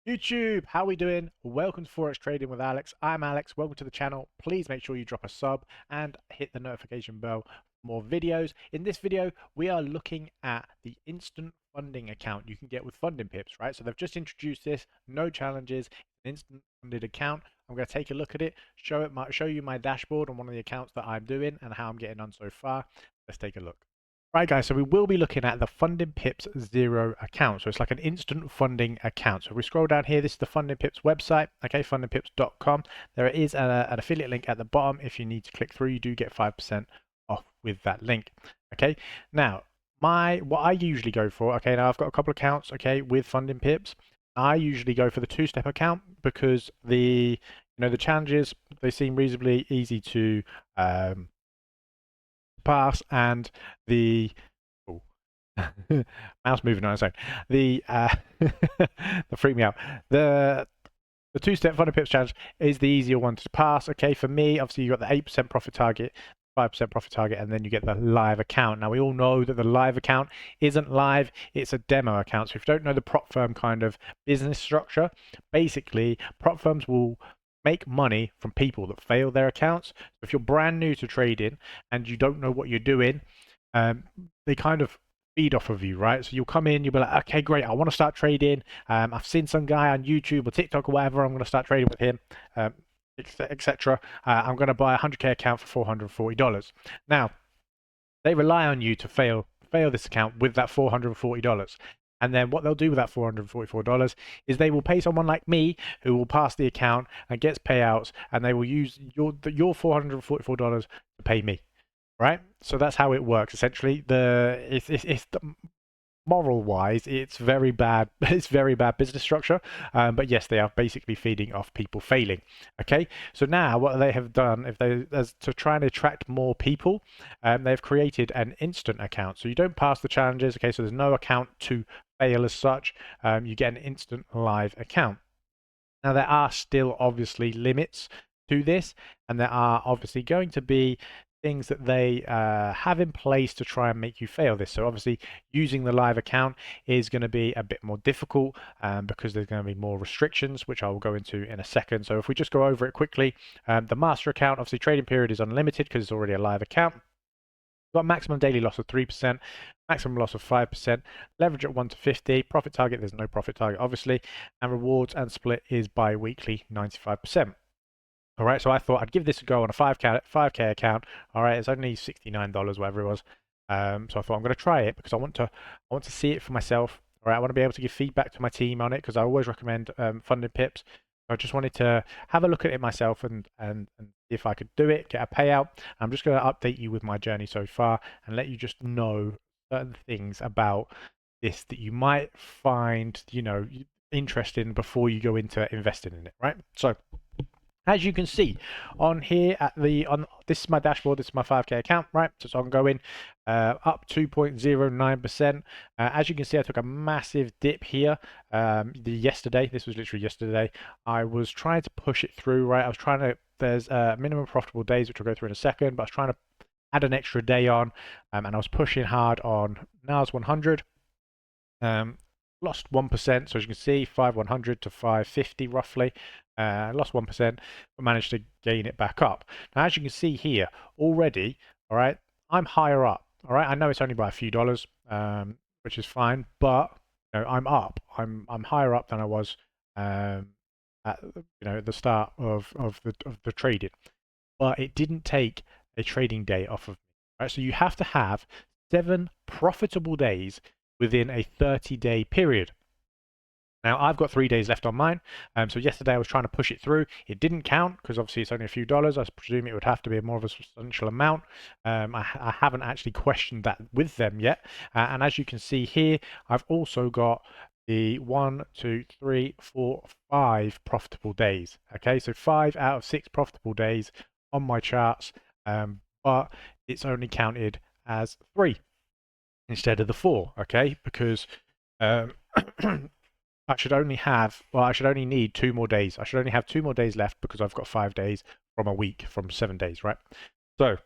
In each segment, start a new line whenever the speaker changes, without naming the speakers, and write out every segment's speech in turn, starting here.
YouTube, how we doing? Welcome to Forex Trading with Alex. I'm Alex. Welcome to the channel. Please make sure you drop a sub and hit the notification bell for more videos. In this video, we are looking at the instant funding account you can get with funding pips, right? So they've just introduced this, no challenges, an instant funded account. I'm going to take a look at it, show you my dashboard on one of the accounts that I'm doing and how I'm getting on so far. Let's take a look. Right guys, so we will be looking at the Funding Pips Zero account. So it's like an instant funding account. So if we scroll down here, this is the Funding Pips website, okay, fundingpips.com. There is an affiliate link at the bottom. If you need to click through, you do get 5% off with that link. Okay, now what I usually go for, okay, now I've got a couple of accounts, okay, with Funding Pips. I usually go for the two-step account because the challenges, they seem reasonably easy to pass, and the oh, mouse moving on its own. The that freaked me out. The two-step funding pips challenge is the easier one to pass. Okay, for me, obviously you got the 8% profit target, 5% profit target, and then you get the live account. Now we all know that the live account isn't live; it's a demo account. So if you don't know the prop firm kind of business structure, basically prop firms will make money from people that fail their accounts. So if you're brand new to trading and you don't know what you're doing, they kind of feed off of you, right? So you'll come in, you'll be like, okay, great, I want to start trading. I've seen some guy on YouTube or TikTok or whatever. I'm going to start trading with him, etc. I'm going to buy a 100k account for $440. Now, they rely on you to fail this account with that $440. And then what they'll do with that $444 is they will pay someone like me who will pass the account and gets payouts, and they will use your $444 to pay me, right? So that's how it works essentially. It's moral wise, it's very bad. It's very bad business structure. But yes, they are basically feeding off people failing. Okay, so now what they have done, if they as to try and attract more people, they've created an instant account. So you don't pass the challenges. Okay, so there's no account to fail as such. You get an instant live account. Now there are still obviously limits to this, and there are obviously going to be things that they have in place to try and make you fail this. So obviously using the live account is going to be a bit more difficult because there's going to be more restrictions, which I will go into in a second. So if we just go over it quickly, the master account, obviously trading period is unlimited because it's already a live account. Got maximum daily loss of 3%, maximum loss of 5%, leverage at 1 to 50, profit target, there's no profit target obviously, and rewards and split is bi-weekly 95%. All right, so I thought I'd give this a go on a 5K account. All right, it's only $69, whatever it was. So I thought I'm going to try it because I want to see it for myself. All right, I want to be able to give feedback to my team on it because I always recommend funding pips. I just wanted to have a look at it myself and see if I could do it, get a payout. I'm just going to update you with my journey so far and let you just know certain things about this that you might find, interesting before you go into investing in it, right? So as you can see on here this is my dashboard, this is my 5K account, right? So it's ongoing, up 2.09%. As you can see, I took a massive dip here yesterday. This was literally yesterday. I was trying to push it through, right? There's minimum profitable days, which I'll go through in a second, but I was trying to add an extra day on, and I was pushing hard on NAS 100. Lost 1%, so as you can see, 5100 to 550 roughly. Lost 1%, but managed to gain it back up. Now, as you can see here already, all right, I'm higher up. All right, I know it's only by a few dollars, which is fine, but I'm up. I'm higher up than I was at at the start of the trading. But it didn't take a trading day off of me. Right, so you have to have 7 profitable days within a 30-day period. Now, I've got 3 days left on mine. So yesterday I was trying to push it through. It didn't count because obviously it's only a few dollars. I presume it would have to be more of a substantial amount. I haven't actually questioned that with them yet. And as you can see here, I've also got the 1, 2, 3, 4, 5 profitable days. Okay, so 5 out of 6 profitable days on my charts, but it's only counted as 3 instead of the 4, okay? Because I should only need 2 more days. I should only have 2 more days left because I've got 5 days from a week, from 7 days, right? So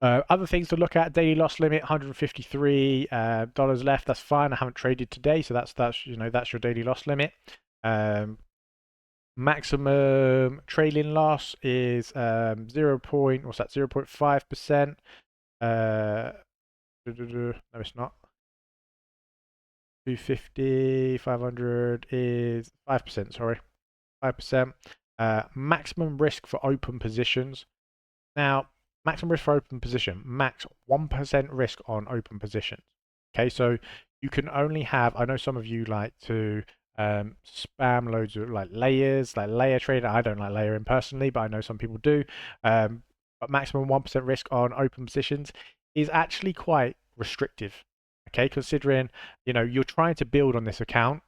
other things to look at: daily loss limit, $153 left. That's fine. I haven't traded today, so that's your daily loss limit. Maximum trailing loss is 0.5%. No, it's not. 250, 500 is 5%, sorry. 5%. Maximum risk for open positions. Now, maximum risk for open position, max 1% risk on open positions. Okay, so you can only have, I know some of you like to spam loads of like layers, like layer trading. I don't like layering personally, but I know some people do. But maximum 1% risk on open positions is actually quite restrictive. Okay, considering you're trying to build on this account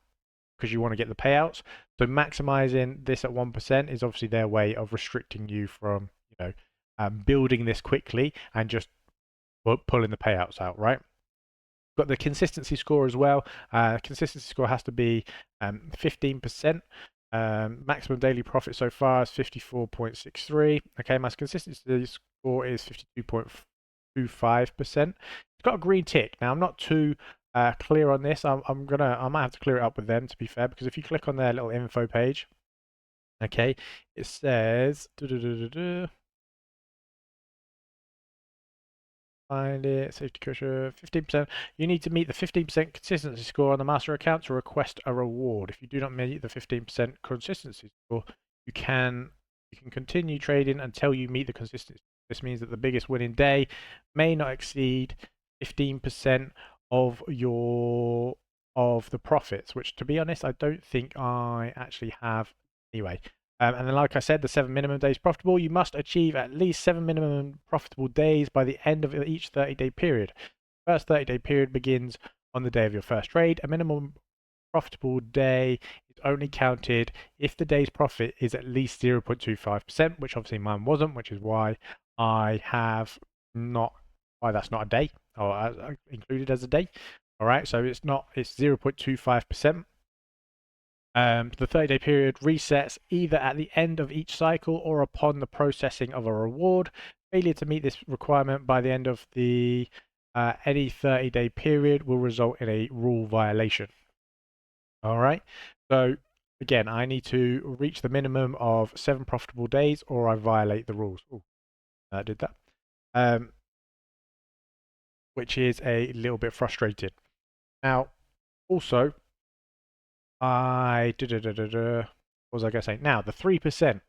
because you want to get the payouts. So maximizing this at 1% is obviously their way of restricting you from building this quickly and just pulling the payouts out, right? Got the consistency score as well. Consistency score has to be 15%. Maximum daily profit so far is 54.63. Okay, my consistency score is 52.25%. It's got a green tick. Now I'm not too clear on this. I might have to clear it up with them, to be fair, because if you click on their little info page, okay, it says find it, safety cushion, 15%. You need to meet the 15% consistency score on the master account to request a reward. If you do not meet the 15% consistency score, you can continue trading until you meet the consistency. This means that the biggest winning day may not exceed 15% of the profits, which, to be honest, I don't think I actually have anyway. And then, like I said, the 7 minimum days profitable. You must achieve at least 7 minimum profitable days by the end of each 30-day period. First 30-day period begins on the day of your first trade. A minimum profitable day is only counted if the day's profit is at least 0.25%, which obviously mine wasn't, which is why I have not, why that's not a day, or included as a day. All right, so it's 0.25%. The 30-day period resets either at the end of each cycle or upon the processing of a reward. Failure to meet this requirement by the end of the any 30-day period will result in a rule violation. All right, so again, I need to reach the minimum of 7 profitable days or I violate the rules. Ooh, I did that. Which is a little bit frustrating. Now, also, what was I going to say? Now, the 3%.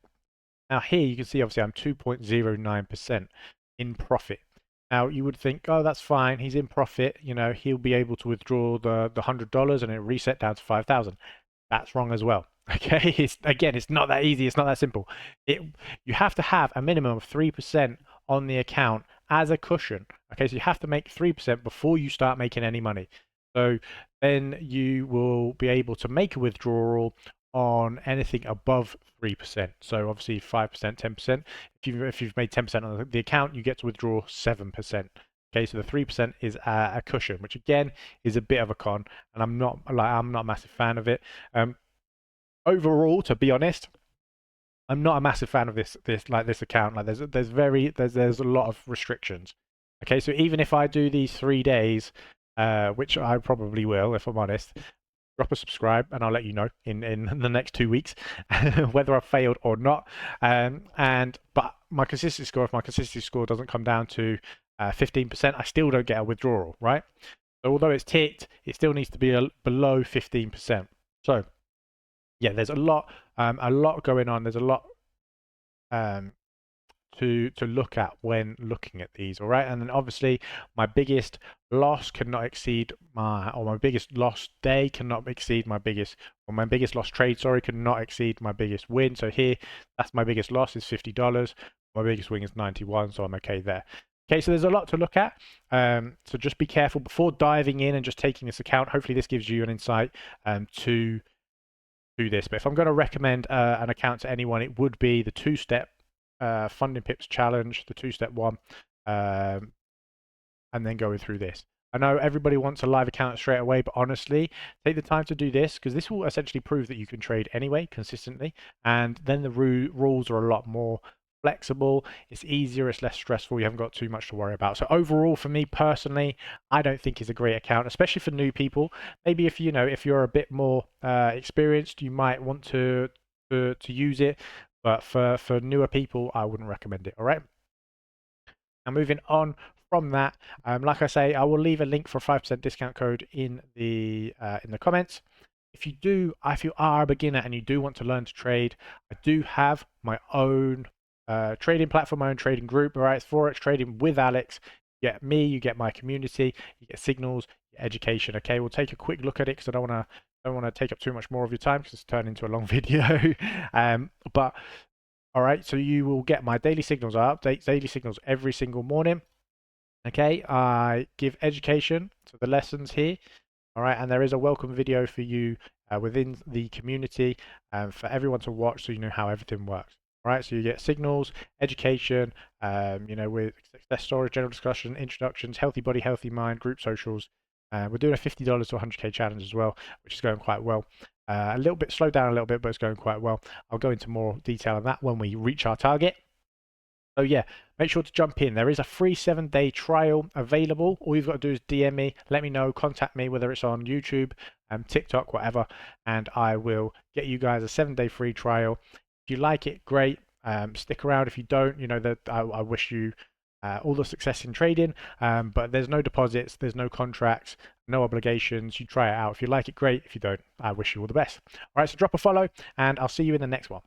Now, here you can see, obviously, I'm 2.09% in profit. Now, you would think, oh, that's fine. He's in profit. He'll be able to withdraw the $100 and it reset down to 5,000. That's wrong as well. Okay, it's not that easy. It's not that simple. You have to have a minimum of 3% on the account as a cushion. Okay, so you have to make 3% before you start making any money. So then you will be able to make a withdrawal on anything above 3%. So obviously 5%, 10%. If you've made 10% on the account, you get to withdraw 7%. Okay, so the 3% is a cushion, which again is a bit of a con, and I'm not a massive fan of it. Overall, to be honest, I'm not a massive fan of this account. Like there's a lot of restrictions. Okay, so even if I do these 3 days, which I probably will, if I'm honest, drop a subscribe and I'll let you know in the next 2 weeks whether I've failed or not. But my consistency score, if my consistency score doesn't come down to 15%, I still don't get a withdrawal, right? So although it's ticked, it still needs to be below 15%. So yeah, there's a lot going on. There's a lot to look at when looking at these, all right? And then obviously my biggest loss cannot exceed my biggest loss day cannot exceed my biggest loss trade, cannot exceed my biggest win. So here, that's my biggest loss is $50. My biggest win is 91, so I'm okay there. Okay, so there's a lot to look at. So just be careful before diving in and just taking this account. Hopefully this gives you an insight to this. But if I'm going to recommend an account to anyone, it would be the 2-step funding pips challenge, the 2-step one, and then going through this. I know everybody wants a live account straight away, but honestly, take the time to do this because this will essentially prove that you can trade anyway consistently, and then the rules are a lot more flexible, it's easier, it's less stressful, you haven't got too much to worry about. So overall, for me personally, I don't think it's a great account, especially for new people. Maybe if if you're a bit more experienced, you might want to use it, but for newer people, I wouldn't recommend it. All right. Now moving on from that, like I say, I will leave a link for a 5% discount code in the comments. If you are a beginner and you do want to learn to trade, I do have my own trading platform, my own trading group. All right, it's Forex Trading with Alex. You get me, you get my community, you get signals, you get education. Okay, we'll take a quick look at it because I don't want to take up too much more of your time because it's turned into a long video. But all right, so you will get my daily signals. I update daily signals every single morning. Okay, I give education to the lessons here. All right, and there is a welcome video for you within the community for everyone to watch so you know how everything works. All right, so you get signals, education, with success stories, general discussion, introductions, healthy body, healthy mind, group socials. We're doing a $50 to 100K challenge as well, which is going quite well. A little bit slowed down a little bit, but it's going quite well. I'll go into more detail on that when we reach our target. So yeah, make sure to jump in. There is a free 7-day trial available. All you've got to do is DM me, let me know, contact me, whether it's on YouTube, TikTok, whatever, and I will get you guys a 7-day free trial. If you like it, great. Stick around. If you don't, that I wish you all the success in trading, but there's no deposits, there's no contracts, no obligations. You try it out. If you like it, great. If you don't, I wish you all the best. All right, so drop a follow, and I'll see you in the next one.